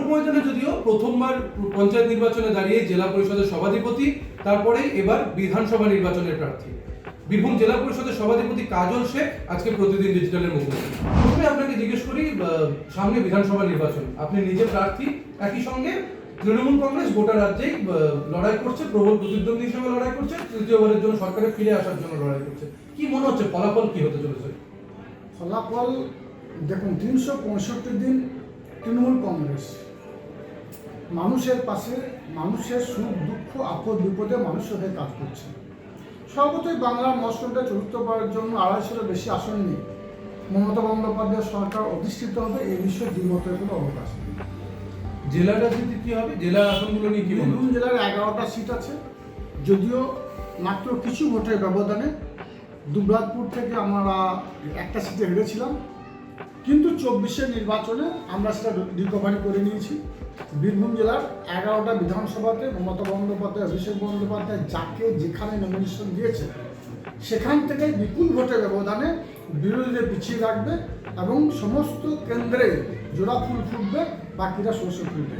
ময়দানে যদিও প্রথমবার পঞ্চায়েত নির্বাচনে দাঁড়িয়ে জেলা পরিষদের সভাধিপতি, তারপরে এবার বিধানসভা নির্বাচনের প্রার্থী বীরভূম জেলা পরিষদের সভাধিপতি কাজল শেখ আজকে প্রতিদিন ডিজিটালের মুখোমুখি। প্রথমে আপনাকে জিজ্ঞেস করি, সামনে বিধানসভা নির্বাচন, আপনি নিজে প্রার্থী, একই সঙ্গে তৃণমূল কংগ্রেস গোটা রাজ্যেই লড়াই করছে, প্রবল প্রতিদ্বন্দ্বী হিসেবে লড়াই করছে, তৃতীয়বারের জন্য সরকারে ফিরে আসার জন্য লড়াই করছে। কি মনে হচ্ছে ফলাফল কি হতে চলেছে? ফলাফল দেখুন, 365 দিন তৃণমূল কংগ্রেস মানুষের পাশে, মানুষের সুখ দুঃখ আপদ বিপদে মানুষের হয়ে কাজ করছে। সর্বতই বাংলার মসনদে চতুর্থবারের জন্য 250-এর বেশি আসন নিয়ে মমতা বন্দ্যোপাধ্যায় সরকার অধিষ্ঠিত হবে, এই বিষয়ে দ্বিমতের কোনো অবকাশ নেই। জেলা রাজনীতি কি হবে? জেলা আসনগুলো নিয়ে কি বীরভূম জেলার 11টা সিট আছে, যদিও মাত্র কিছু ভোটের ব্যবধানে দুবরাজপুর থেকে আমরা একটা সিটে হেরেছিলাম, কিন্তু 24-এর নির্বাচনে আমরা সেটা রিকভারি করে নিয়েছি। বীরভূম জেলার 11টা বিধানসভাতে মমতা বন্দ্যোপাধ্যায়, অভিষেক বন্দ্যোপাধ্যায় যাকে যেখানে নমিনেশন দিয়েছে সেখান থেকে বিপুল ভোটের ব্যবধানে বিরোধীদের পিছিয়ে রাখবে এবং সমস্ত কেন্দ্রে জোড়া ফুল ফুটবে, বাকিরা সরষে ফুটবে।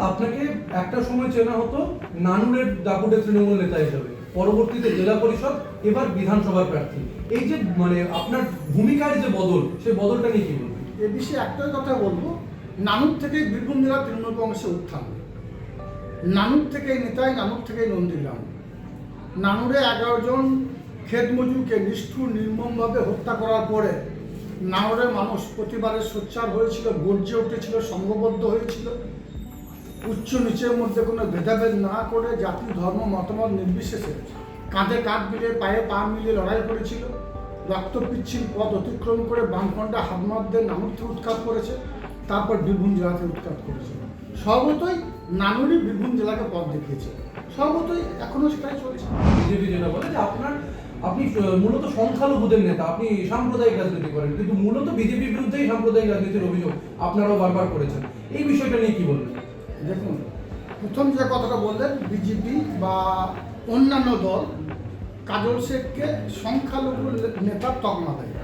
আপনাকে একটা সময় চেনা হতো নানুরের দাপুটে তৃণমূল নেতা হিসেবে, পরবর্তীতে জেলা পরিষদ, এবার বিধানসভার প্রার্থী। এই যে আপনার ভূমিকার যে বদল, সেই বদলটা নিয়ে কি বলবেন? এ বিষয়ে একটাই কথা বলবো, নানুর থেকে বীরভূম জেলা তৃণমূল কংগ্রেসের উত্থান, নানুর থেকে নেতাই, নানুর থেকে নন্দীগ্রাম। নানুরে 11 জন ক্ষেত মজুরকে নিষ্ঠুর নির্মমভাবে হত্যা করার পরে নানুরের মানুষ প্রতিবারে সোচ্চার হয়েছিল, গর্জে উঠেছিল, সংঘবদ্ধ হয়েছিল, উচ্চ নিচের মধ্যে কোনো ভেদাভেদ না করে জাতি ধর্ম মতামত নির্বিশেষে কাঁধে কাঁধ মিলিয়ে পায়ে পা মিলিয়ে লড়াই করেছিল। রক্ত পিচ্ছিল পথ অতিক্রম করে বামফ্রন্টে হাতমাতদের নানুর থেকে উৎখাত করেছে, তারপর বীরভূম জেলাতে উৎখাত করেছে। সর্বতই নানুরই বীরভূম জেলাকে পথ দেখিয়েছে, সর্বতই এখনো সেটাই চলছে। বিজেপি যেটা বলে যে আপনি মূলত সংখ্যালঘুদের নেতা, আপনি সাম্প্রদায়িক রাজনীতি করেন, কিন্তু মূলত বিজেপির বিরুদ্ধেই সাম্প্রদায়িক রাজনীতির অভিযোগ আপনারাও বারবার করেছেন। এই বিষয়টা নিয়ে কি বলবেন? দেখুন, প্রথম যে কথাটা বললেন, বিজেপি বা অন্যান্য দল কাজল শেখকে সংখ্যালঘু নেতার তকমা দেয়।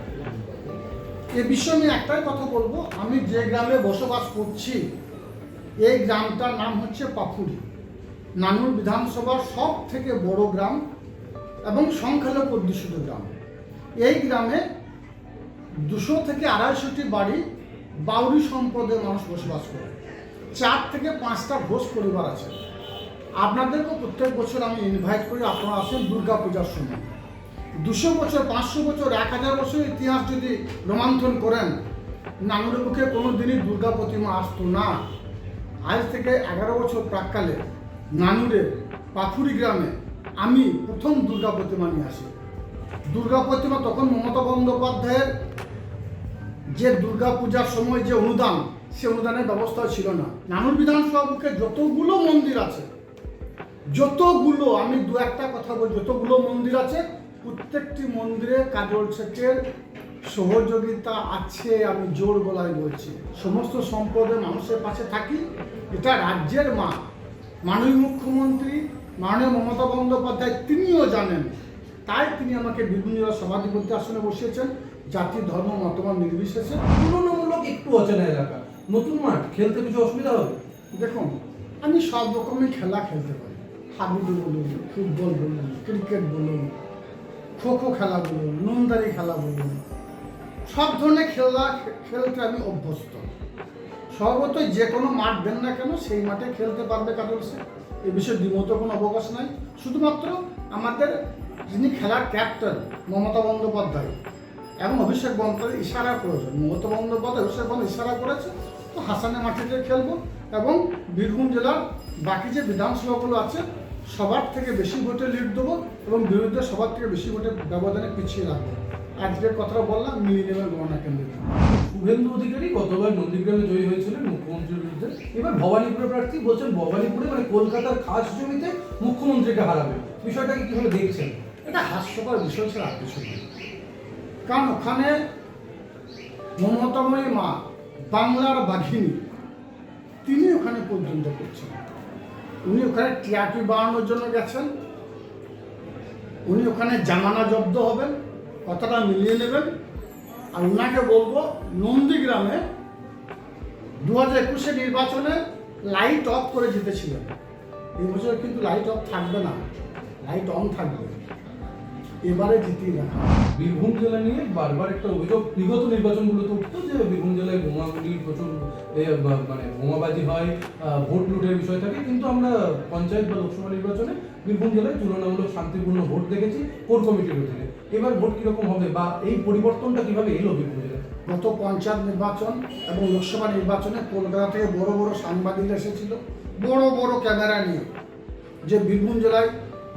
এ বিষয়ে আমি একটাই কথা বলবো, আমি যে গ্রামে বসবাস করছি এই গ্রামটার নাম হচ্ছে পাফুরি, নানুর বিধানসভার সব থেকে বড় গ্রাম এবং সংখ্যালঘু অধ্যুষিত গ্রাম। এই গ্রামে 200 থেকে 250টি বাড়ি বাউরি সম্প্রদায়ের মানুষ বসবাস করে, 4 থেকে 5টা ঘোষ পরিবার আছে। আপনাদেরকে প্রত্যেক বছর আমি ইনভাইট করি, আপনারা আসেন দুর্গা পূজার সময়। 200 বছর, 500 বছর, 1000 বছর ইতিহাস যদি রোমান্থন করেন, নানুরের মুখে কোনো দিনই দুর্গা প্রতিমা আসতো না। আজ থেকে 11 বছর প্রাককালে নানুরের পাথুরি গ্রামে আমি প্রথম দুর্গা প্রতিমা নিয়ে আসি। দুর্গা প্রতিমা তখন মমতা বন্দ্যোপাধ্যায়ের যে দুর্গা পূজার সময় যে অনুদান, সে অনুদানের ব্যবস্থা ছিল না। নানুর বিধানসভা মুখে যতগুলো মন্দির আছে, যতগুলো, আমি দু একটা কথা বলি, যতগুলো মন্দির আছে প্রত্যেকটি মন্দিরে কাজল শেখের সহযোগিতা আছে। আমি জোর গলায় বলছি, সমস্ত সম্প্রদায়ের মানুষের পাশে থাকি। এটা রাজ্যের মা, মাননীয় মুখ্যমন্ত্রী মাননীয় মমতা বন্দ্যোপাধ্যায় তিনিও জানেন, তাই তিনি আমাকে বীরভূম জেলার সভাধিপতি আসনে বসিয়েছেন, জাতি ধর্ম মতামত নির্বিশেষে। তুলনামূলক একটু অচেনা এলাকা, নতুন মাঠ, খেলতে কিছু অসুবিধা হবে? দেখুন, আমি সব রকমের খেলা খেলতে পারি, হাডুডু বলুন, ফুটবল বলুন, ক্রিকেট বলুন, খোখো খেলা বলুন, নুনদারি খেলা বলুন, সব ধরনের খেলা খেলতে আমি অভ্যস্ত। সর্বতই যে কোনো মাঠ দেন না কেন সেই মাঠে খেলতে পারবে কাজল শেখ, এ বিষয়ে দ্বিমত কোনো অবকাশ নাই। শুধুমাত্র আমাদের যিনি খেলার ক্যাপ্টেন মমতা বন্দ্যোপাধ্যায় এবং অভিষেক বন্দ্যোপাধ্যায় ইশারা প্রয়োজন। মমতা বন্দ্যোপাধ্যায় অভিষেক বন্দ্যোপাধ্যায় ইশারা করেছে, তো হাসানের মাটিতে খেলবো এবং বীরভূম জেলার বাকি যে বিধানসভাগুলো আছে সবার থেকে বেশি ভোটে লিড দেবো এবং বিরুদ্ধে সবার থেকে বেশি ভোটের ব্যবধানে পিছিয়ে রাখবো। আজকের কথাটা বললাম মিলিনিয়ামের গণনা কেন্দ্রে। শুভেন্দু অধিকারী গতবার নন্দীগ্রামে জয়ী হয়েছিলেন মুখ্যমন্ত্রীর বিরুদ্ধে, এবার ভবানীপুরের প্রার্থী বলছেন ভবানীপুরে কলকাতার খাস জমিতে মুখ্যমন্ত্রীকে হারাবে। বিষয়টাকে কিভাবে দেখছেন? এটা হাস্যকর বিষয় ছাড়া আর কিছু নেই, কারণ ওখানে মমতাময়ী মা, বাংলার বাঘিনী, তিনি ওখানে পর্যন্ত করছেন। উনি ওখানে টিআরপি বাড়ানোর জন্য গেছেন, উনি ওখানে জামানা জব্দ হবেন, কথাটা মিলিয়ে নেবেন। আর ওনাকে বলবো, নন্দীগ্রামে 2021 নির্বাচনে লাইট অফ করে জিতেছিলেন। এই বছর কিন্তু লাইট অফ থাকবে না, লাইট অন থাকবে। এবারে জিতিয়ে দেখা। বীরভূম জেলা নিয়ে বারবার একটা অভিযোগ বিগত নির্বাচনগুলোতে উঠতো যে বীরভূম জেলায় বোমাগুলি প্রচুর মানে বোমাবাজি হয়, ভোট লুটের বিষয় থাকে, কিন্তু আমরা পঞ্চায়েত বা লোকসভা নির্বাচনে বীরভূম জেলায় তুলনামূলক শান্তিপূর্ণ ভোট দেখেছি কোর কমিটির অধীনে। এবার ভোট কিরকম হবে বা এই পরিবর্তনটা কিভাবে এলো বীরভূম জেলায়? গত পঞ্চায়েত নির্বাচন এবং লোকসভা নির্বাচনে কলকাতা থেকে বড় বড় সাংবাদিক এসেছিল বড় বড় ক্যামেরা নিয়ে, যে বীরভূম জেলায়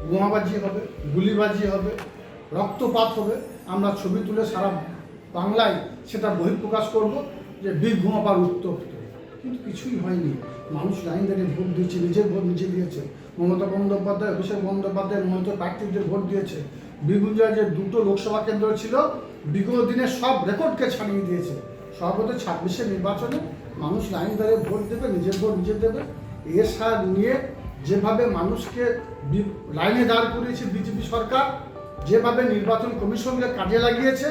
বোমাবাজি হবে, গুলিবাজি হবে, রক্তপাত হবে। আমরা ছবি তুলে সারা বাংলায় সেটা বহিঃপ্রকাশ করব যে বীরভূম আবার উত্তপ্ত। কিন্তু কিছুই হয়নি। মানুষ লাইন দাঁড়িয়ে ভোট দিয়েছে, নিজের ভোট নিজে দিয়েছে। মমতা বন্দ্যোপাধ্যায়, অভিষেক বন্দ্যোপাধ্যায় মনোনীত প্রার্থীদের ভোট দিয়েছে। বীরভূম জেলায় যে 2টো লোকসভা কেন্দ্র ছিল বিগত দিনে সব রেকর্ডকে ছাড়িয়ে দিয়েছে। সর্বত 26 নির্বাচনে মানুষ লাইন দাঁড়িয়ে ভোট দেবে, নিজের ভোট নিজে দেবে। এর সার নিয়ে যেভাবে মানুষকে লাইনে দাঁড় করিয়েছে বিজেপি সরকার, যেভাবে নির্বাচন কমিশনকে কাজে লাগিয়েছে,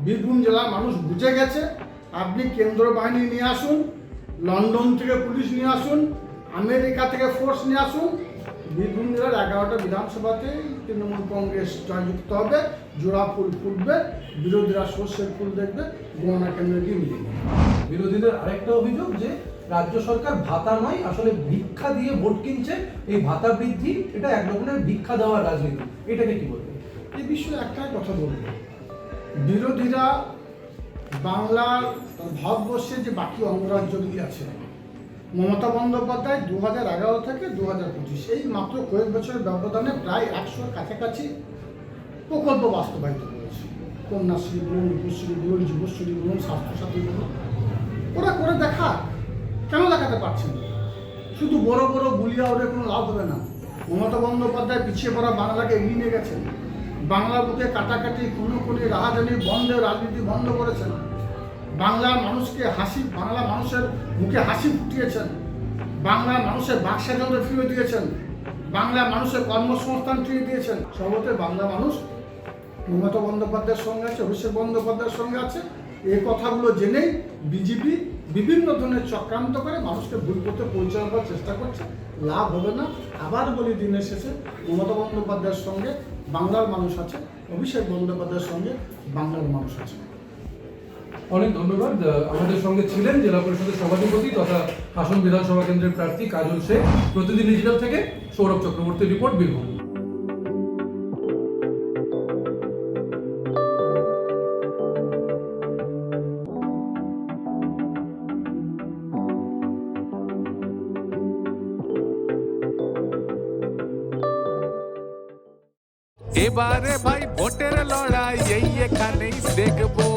বীরভূম জেলার মানুষ বুঝে গেছে। আপনি কেন্দ্র বাহিনী নিয়ে আসুন, লন্ডন থেকে পুলিশ নিয়ে আসুন, আমেরিকা থেকে ফোর্স নিয়ে আসুন, বীরভূম জেলার 11টা বিধানসভাতে তৃণমূল কংগ্রেস জয়যুক্ত হবে, জোড়া ফুল ফুটবে, বিরোধীরা সর্ষের ফুল দেখবে, গণনা কেন্দ্রে গিয়ে মিলিয়ে নেবে। বিরোধীদের আরেকটা অভিযোগ যে রাজ্য সরকার ভাতা নয় আসলে ভিক্ষা দিয়ে ভোট কিনছে, এই ভাতা বৃদ্ধি এটা এক রকমের ভিক্ষা দেওয়ার রাজনীতি, এটাকে কি বলবেন? এই বিষয়ে একটাই কথা বলবো, বিরোধীরা বাংলার ভারতবর্ষের যে বাকি অঙ্গরাজ্যগুলি আছে, মমতা বন্দ্যোপাধ্যায় 2011 থেকে 2025 এই মাত্র কয়েক বছরের ব্যবধানে প্রায় 100-র কাছাকাছি প্রকল্প বাস্তবায়িত করেছে। কন্যাশ্রী বলুন, রূপশ্রী বলুন, যুবশ্রী বলুন, স্বাস্থ্যসাথী বলুন, ওরা করে দেখা কেন দেখাতে পারছেন? শুধু বড় বড় বুলিয়া ওরে কোনো লাভ হবে না। মমতা বন্দ্যোপাধ্যায় পিছিয়ে পড়া বাংলাকে এগিয়ে নিয়ে গেছেন। বাংলার বুকে কাটাকাটি, খুনোখুনি, রাহাজানি বন্ধের রাজনীতি বন্ধ করেছেন। বাংলার মানুষকে বাংলা মানুষের মুখে হাসি ফুটিয়েছেন। বাংলার মানুষের বাকস্বাধীনতা ফিরিয়ে দিয়েছেন। বাংলার মানুষের কর্মসংস্থান ফিরিয়ে দিয়েছেন। সর্বতে বাংলা মানুষ মমতা বন্দ্যোপাধ্যায়ের সঙ্গে আছে, অভিষেক বন্দ্যোপাধ্যায়ের সঙ্গে আছে। এই কথাগুলো জেনেই বিজেপি বিভিন্ন ধরনের চক্রান্ত করে মানুষকে ভুল পথে পরিচালনা করার চেষ্টা করছে। লাভ হবে না। আবার বলি, দিনের শেষে মমতা বন্দ্যোপাধ্যায়ের সঙ্গে বাংলার মানুষ আছে, অভিষেক বন্দ্যোপাধ্যায়ের সঙ্গে বাংলার মানুষ আছে। অনেক ধন্যবাদ। আমাদের সঙ্গে ছিলেন জেলা পরিষদের সভাধিপতি তথা হাসন বিধানসভা কেন্দ্রের প্রার্থী কাজল শেখ। প্রতিদিন ডিজিটাল থেকে সৌরভ চক্রবর্তীর রিপোর্ট, বীরভূম। এবারে ভাই ভোটের লড়াই এই এখানেই দেখবো।